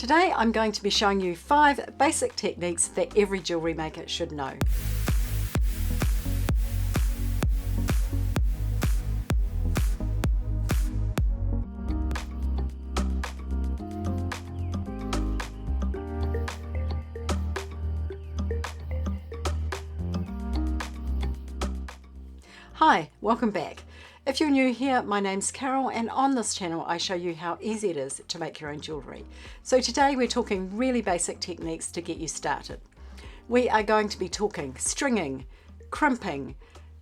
Today I'm going to be showing you 5 basic techniques that every jewellery maker should know. Hi, welcome back. If you're new here, my name's Carol, and on this channel I show you how easy it is to make your own jewellery. So today we're talking really basic techniques to get you started. We are going to be talking stringing, crimping,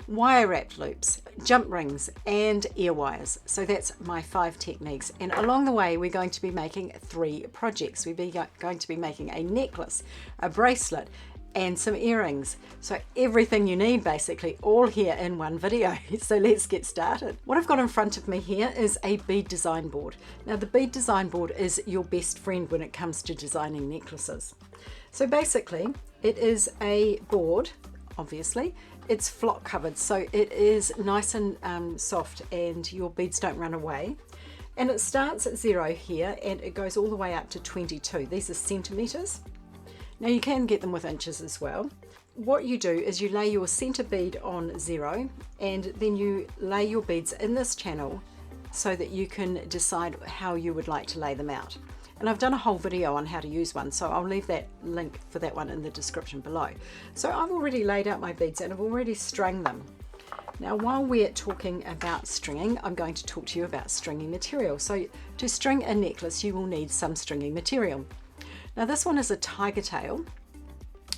wire wrapped loops, jump rings and ear wires. So that's my 5 techniques, and along the way we're going to be making 3 projects. We're going to be making a necklace, a bracelet and some earrings. So everything you need basically all here in one video. So let's get started. What I've got in front of me here is a bead design board. Now the bead design board is your best friend when it comes to designing necklaces. So basically it is a board, obviously. It's flock covered, so it is nice and soft and your beads don't run away. And it starts at 0 here and it goes all the way up to 22. These are centimeters. Now you can get them with inches as well. What you do is you lay your center bead on 0 and then you lay your beads in this channel so that you can decide how you would like to lay them out. And I've done a whole video on how to use one, so I'll leave that link for that one in the description below. So I've already laid out my beads and I've already strung them. Now while we're talking about stringing, I'm going to talk to you about stringing material. So to string a necklace you will need some stringing material. Now this one is a tiger tail.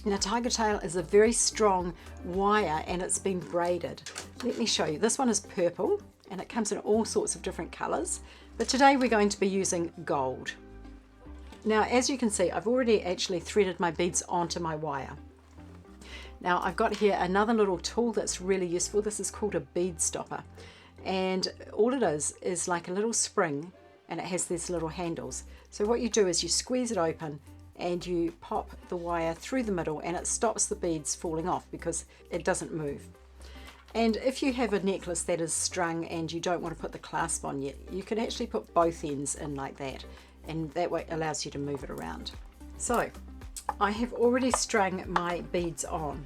Now tiger tail is a very strong wire and it's been braided. Let me show you. This one is purple and it comes in all sorts of different colors, but today we're going to be using gold. Now as you can see, I've already actually threaded my beads onto my wire. Now I've got here another little tool that's really useful. This is called a bead stopper, and all it is like a little spring and it has these little handles. So what you do is you squeeze it open and you pop the wire through the middle and it stops the beads falling off because it doesn't move. And if you have a necklace that is strung and you don't want to put the clasp on yet, you can actually put both ends in like that, and that way it allows you to move it around. So I have already strung my beads on.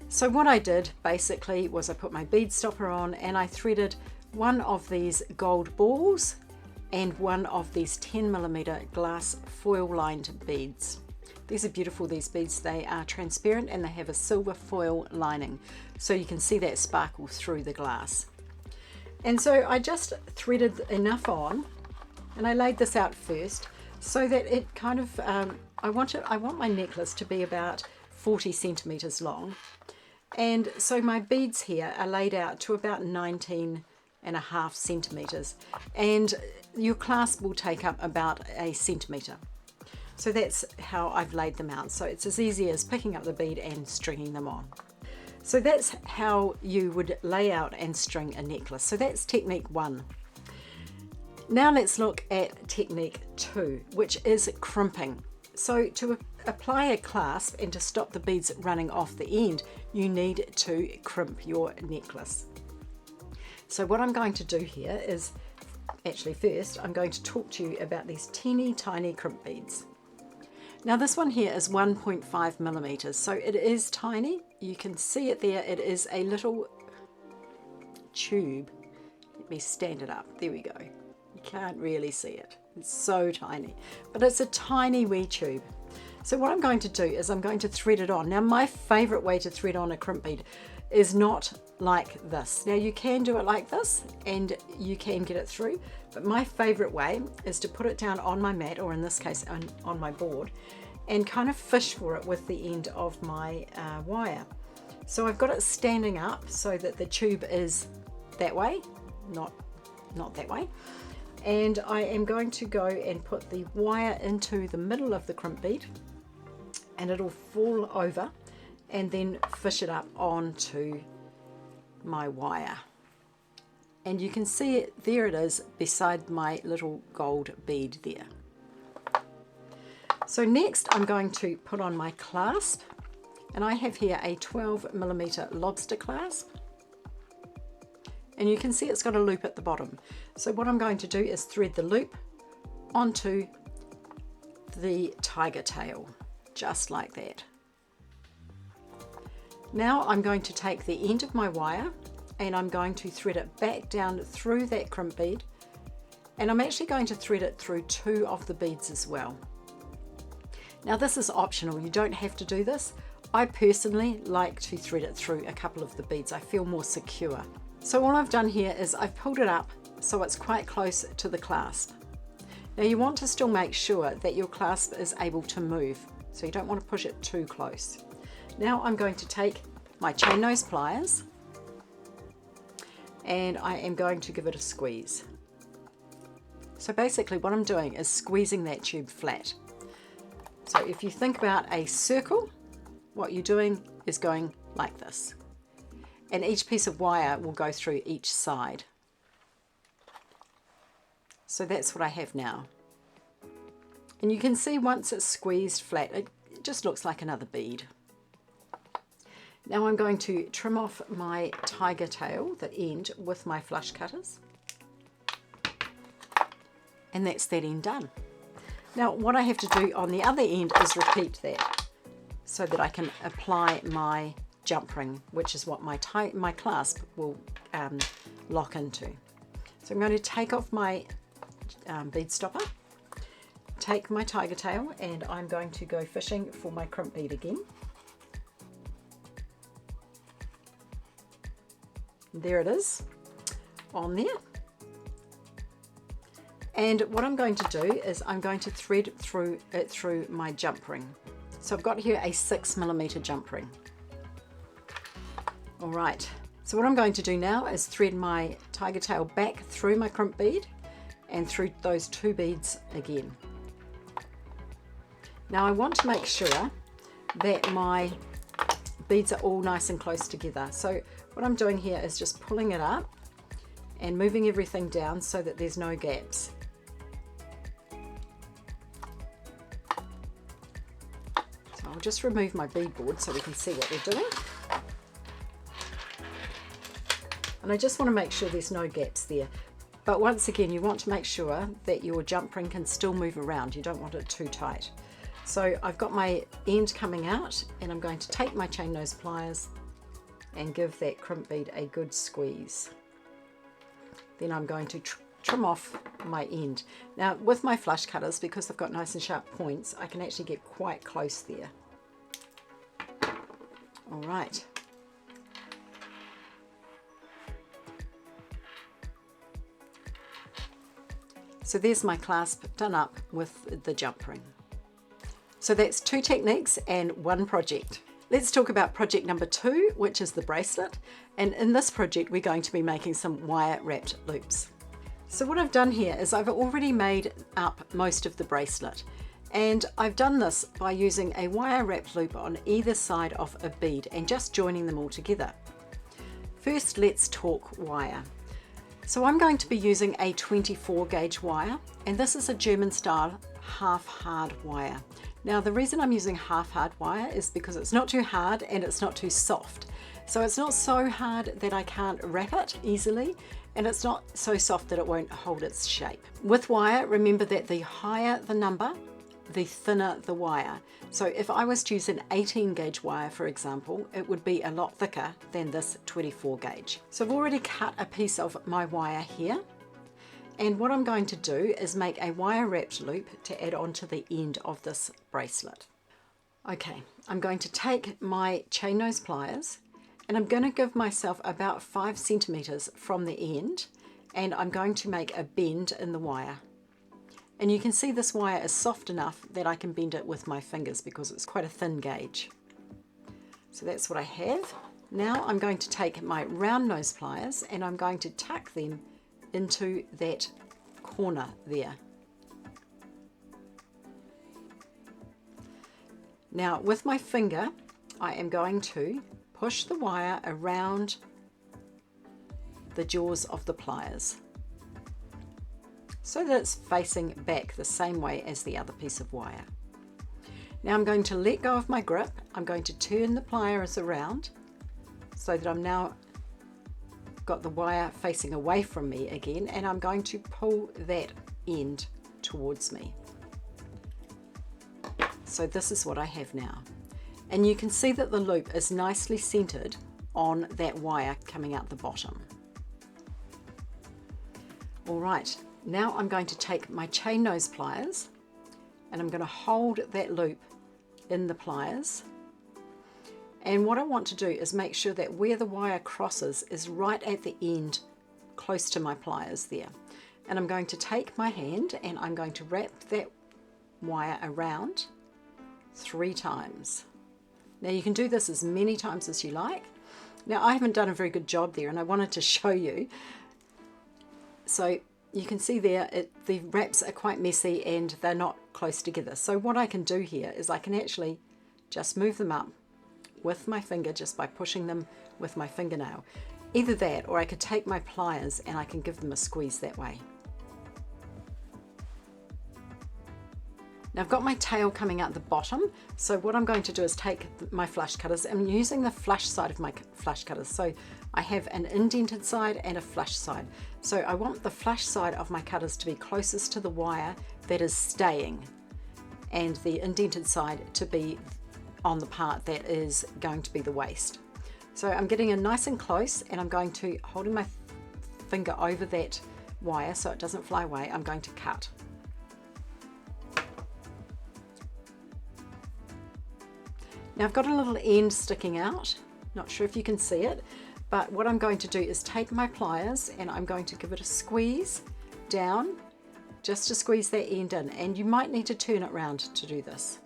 So what I did basically was I put my bead stopper on and I threaded one of these gold balls and one of these 10mm glass foil lined beads. These are beautiful, these beads. They are transparent and they have a silver foil lining, so you can see that sparkle through the glass. And so I just threaded enough on and I laid this out first so that it kind of, I want my necklace to be about 40 centimeters long. And so my beads here are laid out to about 19.5 centimeters, and your clasp will take up about 1 centimeter. So that's how I've laid them out. So it's as easy as picking up the bead and stringing them on. So that's how you would lay out and string a necklace. So that's technique 1. Now let's look at technique 2, which is crimping. So to apply a clasp and to stop the beads running off the end, you need to crimp your necklace. So what I'm going to do here is, actually first I'm going to talk to you about these teeny tiny crimp beads. Now this one here is 1.5mm, so it is tiny. You can see it there. It is a little tube. Let me stand it up. There we go. You can't really see it. It's so tiny, but it's a tiny wee tube. So what I'm going to do is I'm going to thread it on. Now my favorite way to thread on a crimp bead is not like this. Now you can do it like this and you can get it through, but my favorite way is to put it down on my mat, or in this case on my board, and kind of fish for it with the end of my wire. So I've got it standing up so that the tube is that way, not that way. And I am going to go and put the wire into the middle of the crimp bead and it'll fall over, and then fish it up onto my wire. And you can see it, there it is beside my little gold bead there. So next I'm going to put on my clasp, and I have here a 12mm lobster clasp. And you can see it's got a loop at the bottom. So what I'm going to do is thread the loop onto the tiger tail, just like that. Now I'm going to take the end of my wire and I'm going to thread it back down through that crimp bead, and I'm actually going to thread it through 2 of the beads as well. Now this is optional, you don't have to do this. I personally like to thread it through a couple of the beads, I feel more secure. So all I've done here is I've pulled it up so it's quite close to the clasp. Now you want to still make sure that your clasp is able to move, so you don't want to push it too close. Now I'm going to take my chain nose pliers and I am going to give it a squeeze. So basically what I'm doing is squeezing that tube flat. So if you think about a circle, what you're doing is going like this. And each piece of wire will go through each side. So that's what I have now. And you can see once it's squeezed flat, it just looks like another bead. Now I'm going to trim off my tiger tail, the end, with my flush cutters. And that's that end done. Now what I have to do on the other end is repeat that so that I can apply my jump ring, which is what my clasp will lock into. So I'm going to take off my bead stopper, take my tiger tail, and I'm going to go fishing for my crimp bead again. There it is on there. And what I'm going to do is I'm going to thread through it through my jump ring. So I've got here a 6mm jump ring. All right, so what I'm going to do now is thread my tiger tail back through my crimp bead and through those 2 beads again. Now I want to make sure that my beads are all nice and close together. So what I'm doing here is just pulling it up and moving everything down so that there's no gaps. So I'll just remove my bead board so we can see what we're doing. And I just want to make sure there's no gaps there. But once again, you want to make sure that your jump ring can still move around. You don't want it too tight. So I've got my end coming out and I'm going to take my chain nose pliers and give that crimp bead a good squeeze. Then I'm going to trim off my end. Now with my flush cutters, because they've got nice and sharp points, I can actually get quite close there. All right. So there's my clasp done up with the jump ring. So that's 2 techniques and 1 project. Let's talk about project number 2, which is the bracelet. And in this project, we're going to be making some wire wrapped loops. So what I've done here is I've already made up most of the bracelet. And I've done this by using a wire wrapped loop on either side of a bead and just joining them all together. First, let's talk wire. So I'm going to be using a 24 gauge wire, and this is a German style half hard wire. Now the reason I'm using half hard wire is because it's not too hard and it's not too soft. So it's not so hard that I can't wrap it easily, and it's not so soft that it won't hold its shape. With wire, remember that the higher the number, the thinner the wire. So if I was to use an 18 gauge wire, for example, it would be a lot thicker than this 24 gauge. So I've already cut a piece of my wire here. And what I'm going to do is make a wire wrapped loop to add on to the end of this bracelet. Okay, I'm going to take my chain nose pliers and I'm going to give myself about 5 centimeters from the end, and I'm going to make a bend in the wire. And you can see this wire is soft enough that I can bend it with my fingers because it's quite a thin gauge. So that's what I have. Now I'm going to take my round nose pliers and I'm going to tuck them into that corner there. Now with my finger, I am going to push the wire around the jaws of the pliers, so that it's facing back the same way as the other piece of wire. Now I'm going to let go of my grip. I'm going to turn the pliers around so that I'm now got the wire facing away from me again, and I'm going to pull that end towards me. So this is what I have now. And you can see that the loop is nicely centered on that wire coming out the bottom. All right, now I'm going to take my chain nose pliers and I'm going to hold that loop in the pliers. And what I want to do is make sure that where the wire crosses is right at the end, close to my pliers there. And I'm going to take my hand and I'm going to wrap that wire around 3 times. Now you can do this as many times as you like. Now I haven't done a very good job there and I wanted to show you. So you can see there the wraps are quite messy and they're not close together. So what I can do here is I can actually just move them up with my finger just by pushing them with my fingernail. Either that or I could take my pliers and I can give them a squeeze that way. Now I've got my tail coming out the bottom, so what I'm going to do is take my flush cutters. I'm using the flush side of my flush cutters, so I have an indented side and a flush side. So I want the flush side of my cutters to be closest to the wire that is staying, and the indented side to be on the part that is going to be the waste. So I'm getting in nice and close and I'm going to, holding my finger over that wire so it doesn't fly away, I'm going to cut. Now I've got a little end sticking out, not sure if you can see it, but what I'm going to do is take my pliers and I'm going to give it a squeeze down, just to squeeze that end in, and you might need to turn it round to do this.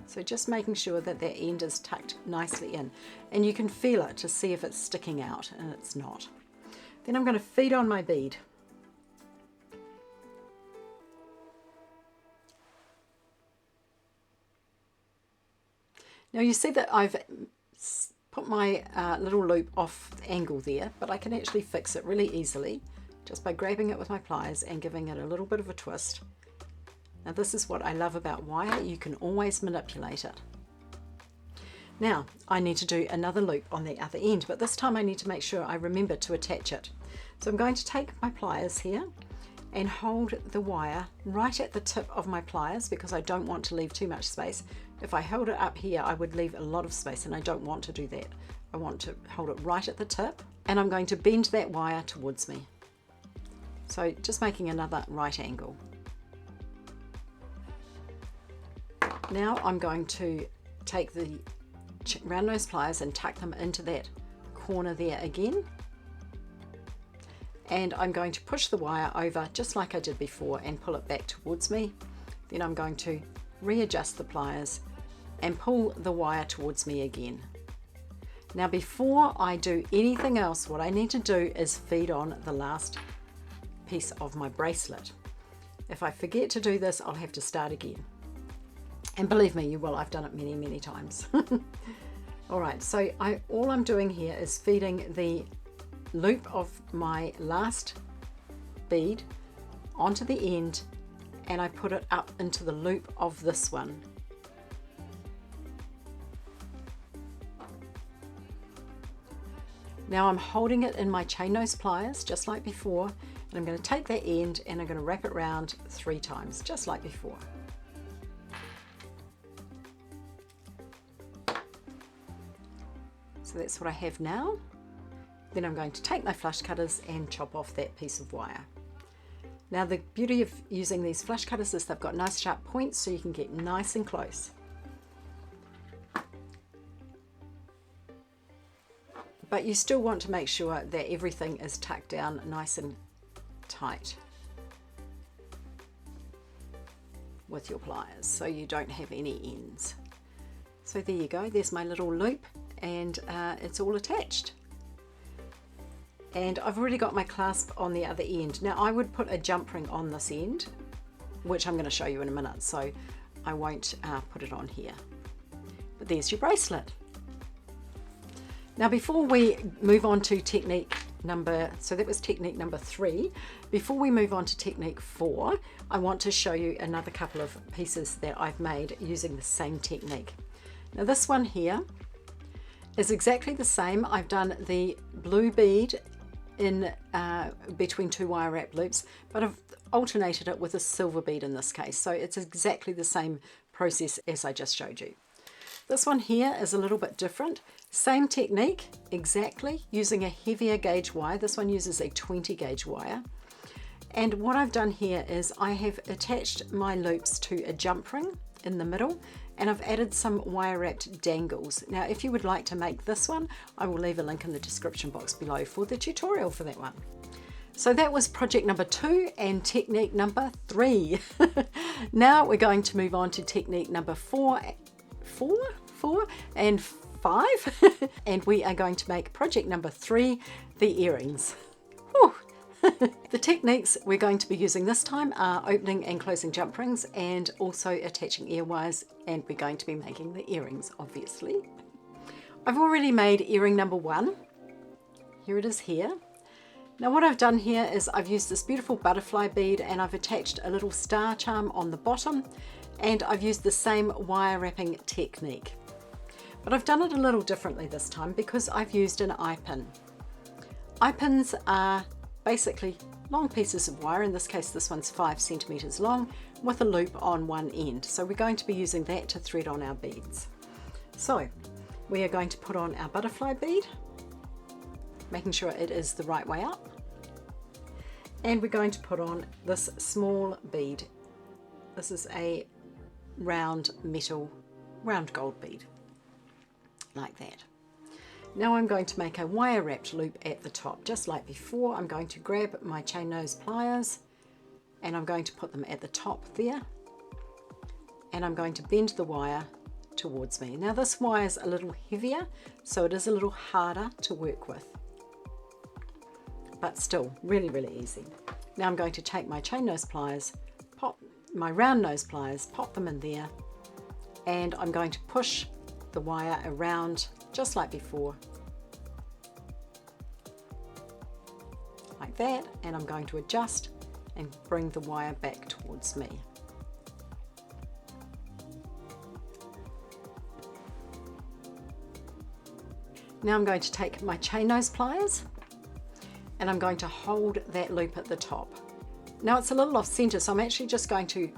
So just making sure that that end is tucked nicely in, and you can feel it to see if it's sticking out, and it's not. Then I'm going to feed on my bead. Now you see that I've put my little loop off angle there, but I can actually fix it really easily just by grabbing it with my pliers and giving it a little bit of a twist. Now this is what I love about wire, you can always manipulate it. Now I need to do another loop on the other end, but this time I need to make sure I remember to attach it. So I'm going to take my pliers here and hold the wire right at the tip of my pliers because I don't want to leave too much space. If I held it up here, I would leave a lot of space and I don't want to do that. I want to hold it right at the tip, and I'm going to bend that wire towards me. So just making another right angle. Now I'm going to take the round nose pliers and tuck them into that corner there again. And I'm going to push the wire over just like I did before and pull it back towards me. Then I'm going to readjust the pliers and pull the wire towards me again. Now before I do anything else, what I need to do is feed on the last piece of my bracelet. If I forget to do this, I'll have to start again. And believe me, you will, I've done it many, many times. All right, so all I'm doing here is feeding the loop of my last bead onto the end, and I put it up into the loop of this one. Now I'm holding it in my chain nose pliers just like before, and I'm going to take that end and I'm going to wrap it around 3 times just like before. So that's what I have now. Then I'm going to take my flush cutters and chop off that piece of wire. Now the beauty of using these flush cutters is they've got nice sharp points so you can get nice and close. But you still want to make sure that everything is tucked down nice and tight with your pliers so you don't have any ends. So there you go, there's my little loop, and it's all attached. And I've already got my clasp on the other end. Now I would put a jump ring on this end, which I'm going to show you in a minute, so I won't put it on here. But there's your bracelet. Now before we move on to technique number, so that was technique number 3. Before we move on to technique 4, I want to show you another couple of pieces that I've made using the same technique. Now this one here is exactly the same. I've done the blue bead in between 2 wire wrap loops, but I've alternated it with a silver bead in this case. So it's exactly the same process as I just showed you. This one here is a little bit different. Same technique exactly, using a heavier gauge wire. This one uses a 20 gauge wire. And what I've done here is I have attached my loops to a jump ring in the middle, and I've added some wire wrapped dangles. Now if you would like to make this one, I will leave a link in the description box below for the tutorial for that one. So that was project number 2 and technique number 3. Now we're going to move on to technique number 4 and 5 and we are going to make project number 3, the earrings. Whew. The techniques we're going to be using this time are opening and closing jump rings and also attaching ear wires, and we're going to be making the earrings obviously. I've already made earring number 1. Here it is here. Now what I've done here is I've used this beautiful butterfly bead and I've attached a little star charm on the bottom, and I've used the same wire wrapping technique. But I've done it a little differently this time because I've used an eye pin. Eye pins are basically long pieces of wire. In this case this one's 5 centimeters long with a loop on one end. So we're going to be using that to thread on our beads. So we are going to put on our butterfly bead, making sure it is the right way up. And we're going to put on this small bead. This is a round gold bead, like that. Now I'm going to make a wire wrapped loop at the top, just like before. I'm going to grab my chain nose pliers and I'm going to put them at the top there, and I'm going to bend the wire towards me. Now this wire is a little heavier, so it is a little harder to work with, but still really, really easy. Now I'm going to take my chain nose pliers, pop my round nose pliers, pop them in there, and I'm going to push the wire around just like before, like that, and I'm going to adjust and bring the wire back towards me. Now I'm going to take my chain nose pliers and I'm going to hold that loop at the top. Now it's a little off center, so I'm actually just going to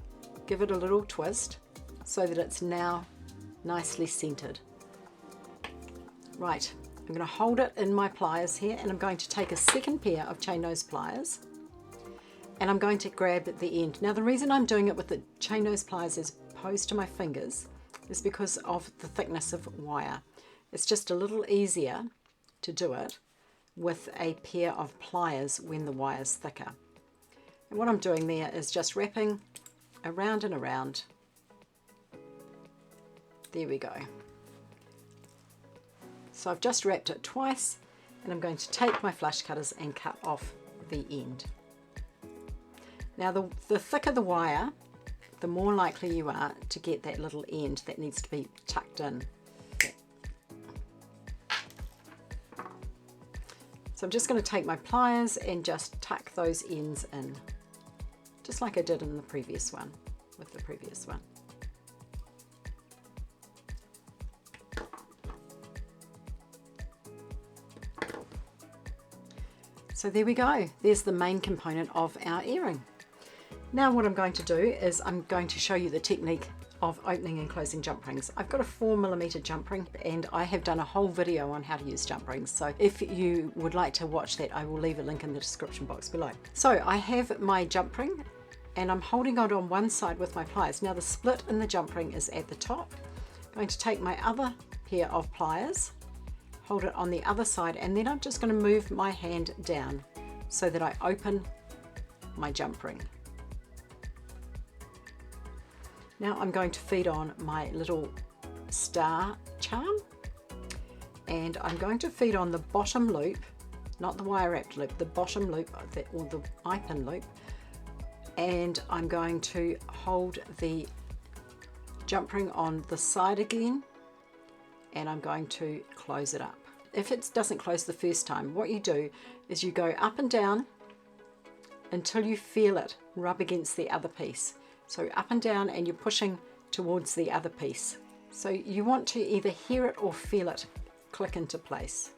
give it a little twist so that it's now nicely centered. Right, I'm going to hold it in my pliers here, and I'm going to take a second pair of chain nose pliers and I'm going to grab at the end. Now the reason I'm doing it with the chain nose pliers as opposed to my fingers is because of the thickness of wire. It's just a little easier to do it with a pair of pliers when the wire's thicker. And what I'm doing there is just wrapping around and around. There we go. So I've just wrapped it twice, and I'm going to take my flush cutters and cut off the end. Now the thicker the wire, the more likely you are to get that little end that needs to be tucked in. So I'm just going to take my pliers and just tuck those ends in, just like I did in the previous one, with the previous one. So there we go, there's the main component of our earring. Now what I'm going to do is I'm going to show you the technique of opening and closing jump rings. I've got a 4mm jump ring and I have done a whole video on how to use jump rings, so if you would like to watch that, I will leave a link in the description box below. So I have my jump ring and I'm holding it on one side with my pliers. Now the split in the jump ring is at the top. I'm going to take my other pair of pliers, hold it on the other side, and then I'm just going to move my hand down so that I open my jump ring. Now I'm going to feed on my little star charm, and I'm going to feed on the bottom loop, not the wire wrapped loop, the bottom loop or the eye pin loop, and I'm going to hold the jump ring on the side again, and I'm going to close it up. If it doesn't close the first time, what you do is you go up and down until you feel it rub against the other piece. So up and down, and you're pushing towards the other piece. So you want to either hear it or feel it click into place.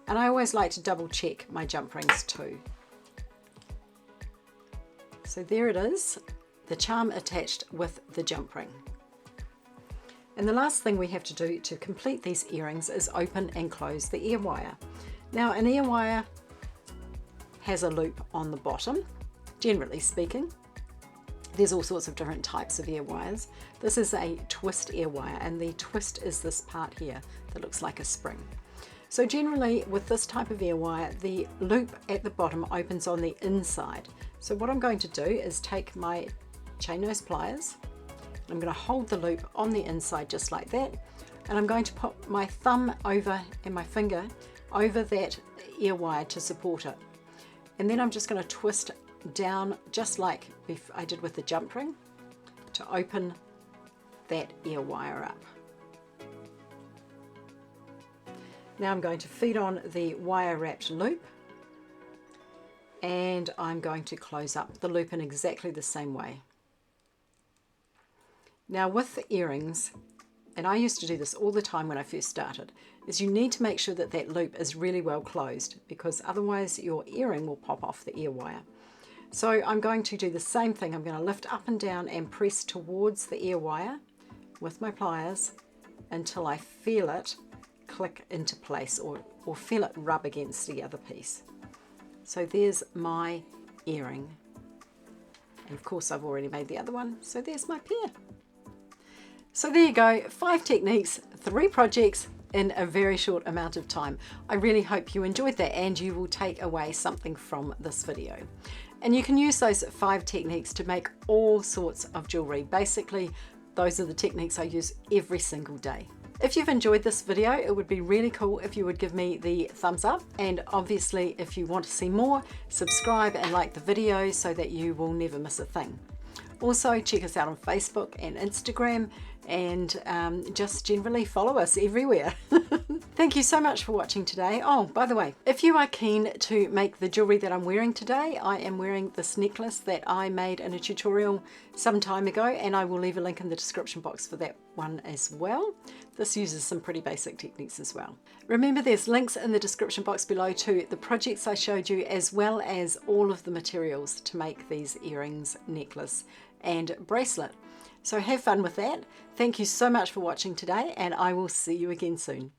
And I always like to double check my jump rings too. So there it is. the charm attached with the jump ring. And the last thing we have to do to complete these earrings is open and close the ear wire. Now an ear wire has a loop on the bottom, generally speaking. There's all sorts of different types of ear wires. This is a twist ear wire, and the twist is this part here that looks like a spring. So generally with this type of ear wire, the loop at the bottom opens on the inside. So what I'm going to do is take my chain nose pliers, I'm going to hold the loop on the inside just like that, and I'm going to put my thumb over and my finger over that ear wire to support it. And then I'm just going to twist down just like I did with the jump ring to open that ear wire up. Now I'm going to feed on the wire wrapped loop, and I'm going to close up the loop in exactly the same way. Now with the earrings, and I used to do this all the time when I first started, is you need to make sure that that loop is really well closed, because otherwise your earring will pop off the ear wire. So I'm going to do the same thing. I'm going to lift up and down and press towards the ear wire with my pliers until I feel it click into place, or feel it rub against the other piece. So there's my earring. And of course I've already made the other one, so there's my pair. So there you go, 5 techniques, 3 projects in a very short amount of time. I really hope you enjoyed that and you will take away something from this video. And you can use those 5 techniques to make all sorts of jewelry. Basically, those are the techniques I use every single day. If you've enjoyed this video, it would be really cool if you would give me the thumbs up. And obviously, if you want to see more, subscribe and like the video so that you will never miss a thing. Also, check us out on Facebook and Instagram, and just generally follow us everywhere. Thank you so much for watching today. Oh, by the way, if you are keen to make the jewelry that I'm wearing today, I am wearing this necklace that I made in a tutorial some time ago, and I will leave a link in the description box for that one as well. This uses some pretty basic techniques as well. Remember, there's links in the description box below to the projects I showed you, as well as all of the materials to make these earrings, necklace and bracelet. So have fun with that. Thank you so much for watching today, and I will see you again soon.